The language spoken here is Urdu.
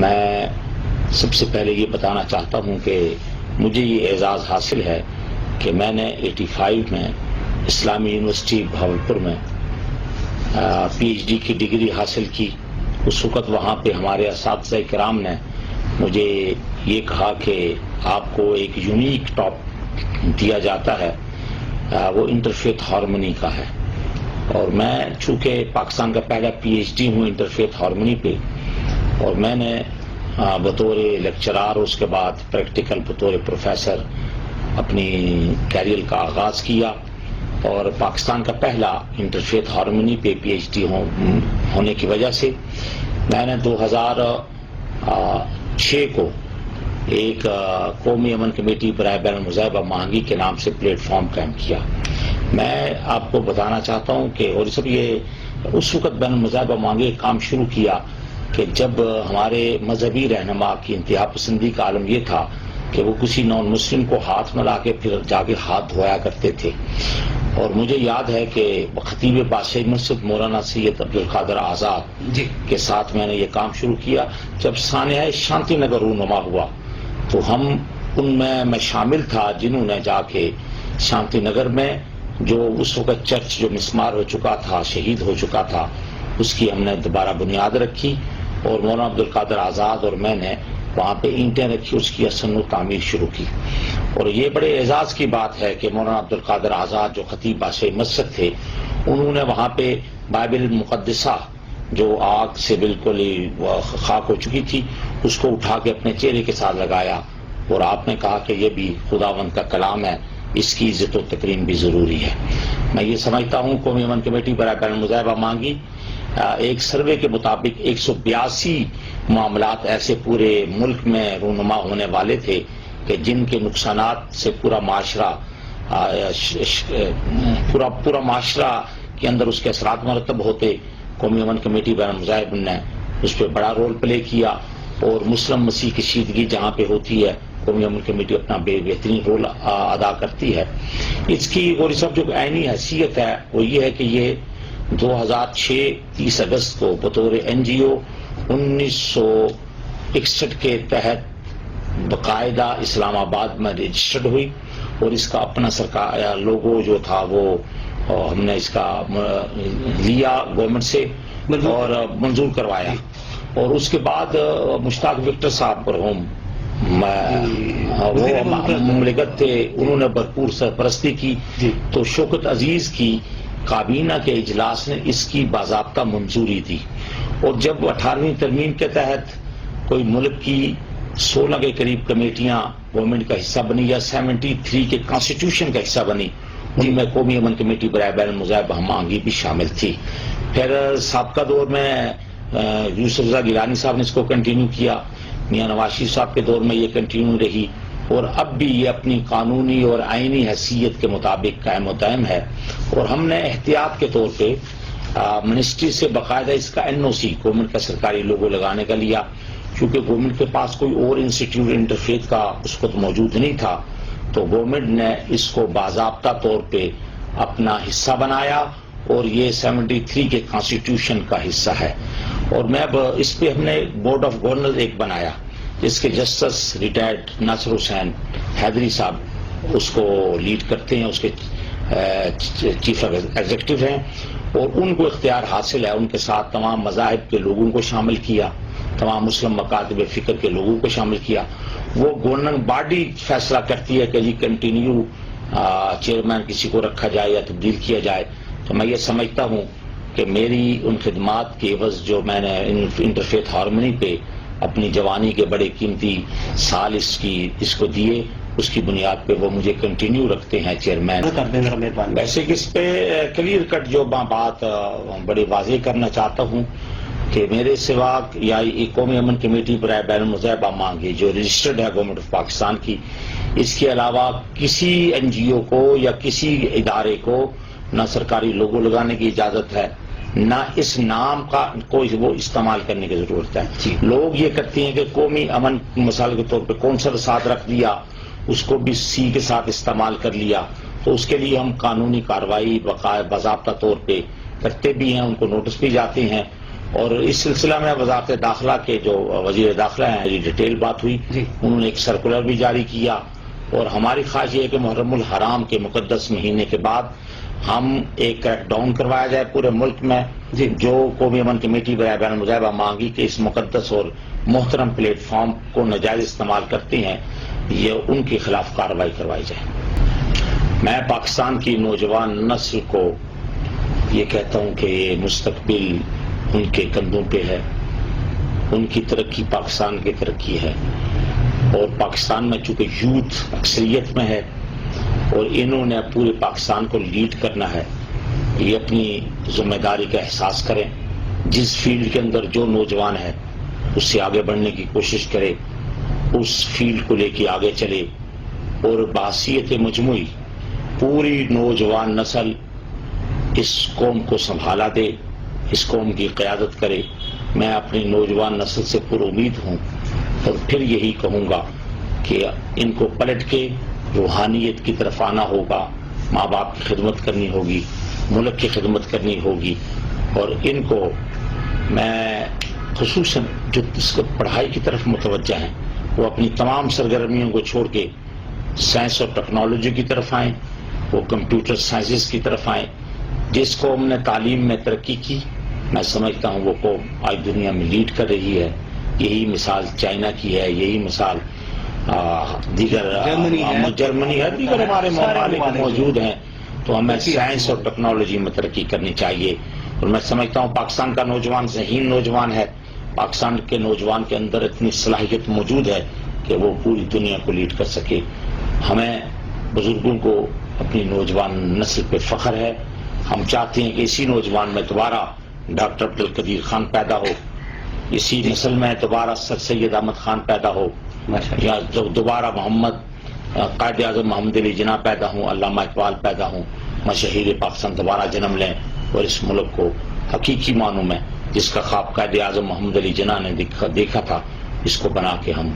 میں سب سے پہلے یہ بتانا چاہتا ہوں کہ مجھے یہ اعزاز حاصل ہے کہ میں نے 85 میں اسلامی یونیورسٹی بھاولپور میں پی ایچ ڈی کی ڈگری حاصل کی۔ اس وقت وہاں پہ ہمارے اساتذہ کرام نے مجھے یہ کہا کہ آپ کو ایک یونیک ٹاپ دیا جاتا ہے، وہ انٹرفیتھ ہارمونی کا ہے، اور میں چونکہ پاکستان کا پہلا پی ایچ ڈی ہوں انٹرفیتھ ہارمونی پہ، اور میں نے بطور لیکچرار اس کے بعد پریکٹیکل بطور پروفیسر اپنی کیریئر کا آغاز کیا، اور پاکستان کا پہلا انٹرفیتھ ہارمونی پہ پی ایچ ڈی ہونے کی وجہ سے میں نے 2006 کو ایک قومی امن کمیٹی برائے بین المذاہبہ مانگی کے نام سے پلیٹ فارم قائم کیا۔ میں آپ کو بتانا چاہتا ہوں کہ اور سب یہ اس وقت بین المذاہبہ مانگی کام شروع کیا کہ جب ہمارے مذہبی رہنما کی انتہا پسندی کا عالم یہ تھا کہ وہ کسی نان مسلم کو ہاتھ ملا کے پھر جا کے ہاتھ دھویا کرتے تھے، اور مجھے یاد ہے کہ خطیب بادشاہی مسجد مولانا سید عبدالقادر آزاد کے ساتھ میں نے یہ کام شروع کیا۔ جب سانحہ شانتی نگر رونما ہوا تو ان میں شامل تھا جنہوں نے جا کے شانتی نگر میں جو اس وقت چرچ جو مسمار ہو چکا تھا، شہید ہو چکا تھا، اس کی ہم نے دوبارہ بنیاد رکھی، اور مولانا عبدالقادر آزاد اور میں نے وہاں پہ اینٹیں رکھی، اس کی اصلاح و تعمیر شروع کی۔ اور یہ بڑے اعزاز کی بات ہے کہ مولانا عبدالقادر آزاد جو خطیب بادشاہی مسجد تھے، انہوں نے وہاں پہ بائبل مقدسہ جو آگ سے بالکل خاک ہو چکی تھی اس کو اٹھا کے اپنے چہرے کے ساتھ لگایا، اور آپ نے کہا کہ یہ بھی خداوند کا کلام ہے، اس کی عزت و تکریم بھی ضروری ہے۔ میں یہ سمجھتا ہوں قومی امن کمیٹی برائے بین المذاہبہ مانگی ایک سروے کے مطابق 182 معاملات ایسے پورے ملک میں رونما ہونے والے تھے کہ جن کے نقصانات سے پورا معاشرہ کے اندر اس کے اثرات مرتب ہوتے۔ قومی امن کمیٹی بین المذاہب نے اس پہ بڑا رول پلے کیا، اور مسلم مسیح کشیدگی جہاں پہ ہوتی ہے قومی امن کمیٹی اپنا بہترین رول ادا کرتی ہے۔ اس کی اور سب جو عینی حیثیت ہے وہ یہ ہے کہ یہ 2006 30 اگست کو بطور این جی او 1961 کے تحت باقاعدہ اسلام آباد میں رجسٹرڈ ہوئی، اور اس کا اپنا سرکار لوگو جو تھا وہ ہم نے اس کا لیا گورنمنٹ سے اور منظور کروایا، اور اس کے بعد مشتاق وکٹر صاحب پر وہ مملکت تھے، انہوں نے بھرپور سرپرستی کی، تو شوکت عزیز کی کابینہ کے اجلاس نے اس کی باضابطہ منظوری دی، اور جب 18ویں ترمیم کے تحت کوئی ملک کی 16 کے قریب کمیٹیاں گورنمنٹ کا حصہ بنی یا 73 کے کانسٹیٹیوشن کا حصہ بنی، ان میں قومی امن کمیٹی برائے بین المذاہبہ مانگی بھی شامل تھی۔ پھر سابقہ دور میں یوسف رضا گیلانی صاحب نے اس کو کنٹینیو کیا، میاں نواز شریف صاحب کے دور میں یہ کنٹینیو رہی، اور اب بھی یہ اپنی قانونی اور آئینی حیثیت کے مطابق قائم و دائم ہے۔ اور ہم نے احتیاط کے طور پہ منسٹری سے باقاعدہ اس کا این او سی گورنمنٹ کا سرکاری لوگو لگانے کا لیا، کیونکہ گورنمنٹ کے پاس کوئی اور انسٹیٹیوٹ انٹرفیتھ کا اس وقت موجود نہیں تھا، تو گورنمنٹ نے اس کو باضابطہ طور پہ اپنا حصہ بنایا، اور یہ 73 کے کانسٹیٹیوشن کا حصہ ہے۔ اور میں اب اس پہ ہم نے بورڈ آف گورنر ایک بنایا جس کے جسٹس ریٹائرڈ ناصر حسین حیدری صاحب اس کو لیڈ کرتے ہیں، اس کے چیف ایگزیکٹو ہیں، اور ان کو اختیار حاصل ہے، ان کے ساتھ تمام مذاہب کے لوگوں کو شامل کیا، تمام مسلم مکاتب فکر کے لوگوں کو شامل کیا۔ وہ گورننگ باڈی فیصلہ کرتی ہے کہ جی کنٹینیو چیئرمین کسی کو رکھا جائے یا تبدیل کیا جائے۔ تو میں یہ سمجھتا ہوں کہ میری ان خدمات کے عوض جو میں نے انٹرفیتھ ہارمونی پہ اپنی جوانی کے بڑے قیمتی سال اس کو دیے، اس کی بنیاد پہ وہ مجھے کنٹینیو رکھتے ہیں چیئرمین۔ ویسے کہ اس پہ کلیئر کٹ جو بات بڑی واضح کرنا چاہتا ہوں کہ میرے سوا یا قومی امن کمیٹی برائے بین المذاہبہ مانگی جو رجسٹرڈ ہے گورنمنٹ آف پاکستان کی، اس کے علاوہ کسی این جی او کو یا کسی ادارے کو نہ سرکاری لوگو لگانے کی اجازت ہے، نہ اس نام کا کوئی وہ استعمال کرنے کی ضرورت ہے۔ لوگ یہ کرتے ہیں کہ قومی امن مسائل کے طور پہ کونسل ساتھ رکھ دیا، اس کو بھی سی کے ساتھ استعمال کر لیا، تو اس کے لیے ہم قانونی کارروائی باضابطہ طور پہ کرتے بھی ہیں، ان کو نوٹس بھی جاتے ہیں، اور اس سلسلہ میں وزارت داخلہ کے جو وزیر داخلہ ہیں ڈیٹیل بات ہوئی، انہوں نے ایک سرکولر بھی جاری کیا، اور ہماری خواہش یہ ہے کہ محرم الحرام کے مقدس مہینے کے بعد ہم ایک کریک ڈاؤن کروایا جائے پورے ملک میں، جو قومی امن کمیٹی برائے بین المذاہبہ مانگی کہ اس مقدس اور محترم پلیٹ فارم کو ناجائز استعمال کرتے ہیں، یہ ان کے خلاف کارروائی کروائی جائے۔ میں پاکستان کی نوجوان نسل کو یہ کہتا ہوں کہ یہ مستقبل ان کے کندھوں پہ ہے، ان کی ترقی پاکستان کی ترقی ہے، اور پاکستان میں چونکہ یوتھ اکثریت میں ہے اور انہوں نے پورے پاکستان کو لیڈ کرنا ہے، یہ اپنی ذمہ داری کا احساس کریں، جس فیلڈ کے اندر جو نوجوان ہے اس سے آگے بڑھنے کی کوشش کرے، اس فیلڈ کو لے کے آگے چلے، اور بحیثیت مجموعی پوری نوجوان نسل اس قوم کو سنبھالا دے، اس قوم کی قیادت کرے۔ میں اپنی نوجوان نسل سے پر امید ہوں، اور پھر یہی کہوں گا کہ ان کو پلٹ کے روحانیت کی طرف آنا ہوگا، ماں باپ کی خدمت کرنی ہوگی، ملک کی خدمت کرنی ہوگی، اور ان کو میں خصوصاً جو اس کو پڑھائی کی طرف متوجہ ہیں وہ اپنی تمام سرگرمیوں کو چھوڑ کے سائنس اور ٹیکنالوجی کی طرف آئیں، وہ کمپیوٹر سائنسز کی طرف آئیں۔ جس قوم نے تعلیم میں ترقی کی، میں سمجھتا ہوں وہ قوم آج دنیا میں لیڈ کر رہی ہے۔ یہی مثال چائنا کی ہے، یہی مثال دیگر جرمنی ہے، دیگر ہمارے ممالک موجود ہیں۔ تو ہمیں سائنس اور ٹیکنالوجی میں ترقی کرنی چاہیے، اور میں سمجھتا ہوں پاکستان کا نوجوان ذہین نوجوان ہے، پاکستان کے نوجوان کے اندر اتنی صلاحیت موجود ہے کہ وہ پوری دنیا کو لیڈ کر سکے۔ ہمیں بزرگوں کو اپنی نوجوان نسل پہ فخر ہے۔ ہم چاہتے ہیں کہ اسی نوجوان میں دوبارہ ڈاکٹر عبدالقدیر خان پیدا ہو، اسی نسل میں دوبارہ سر سید احمد خان پیدا ہو، یا دوبارہ قائد اعظم محمد علی جناح پیدا ہوں، علامہ اقبال پیدا ہوں، مشاہیر پاکستان دوبارہ جنم لیں، اور اس ملک کو حقیقی معنوں میں جس کا خواب قائد اعظم محمد علی جناح نے دیکھا تھا، اس کو بنا کے ہم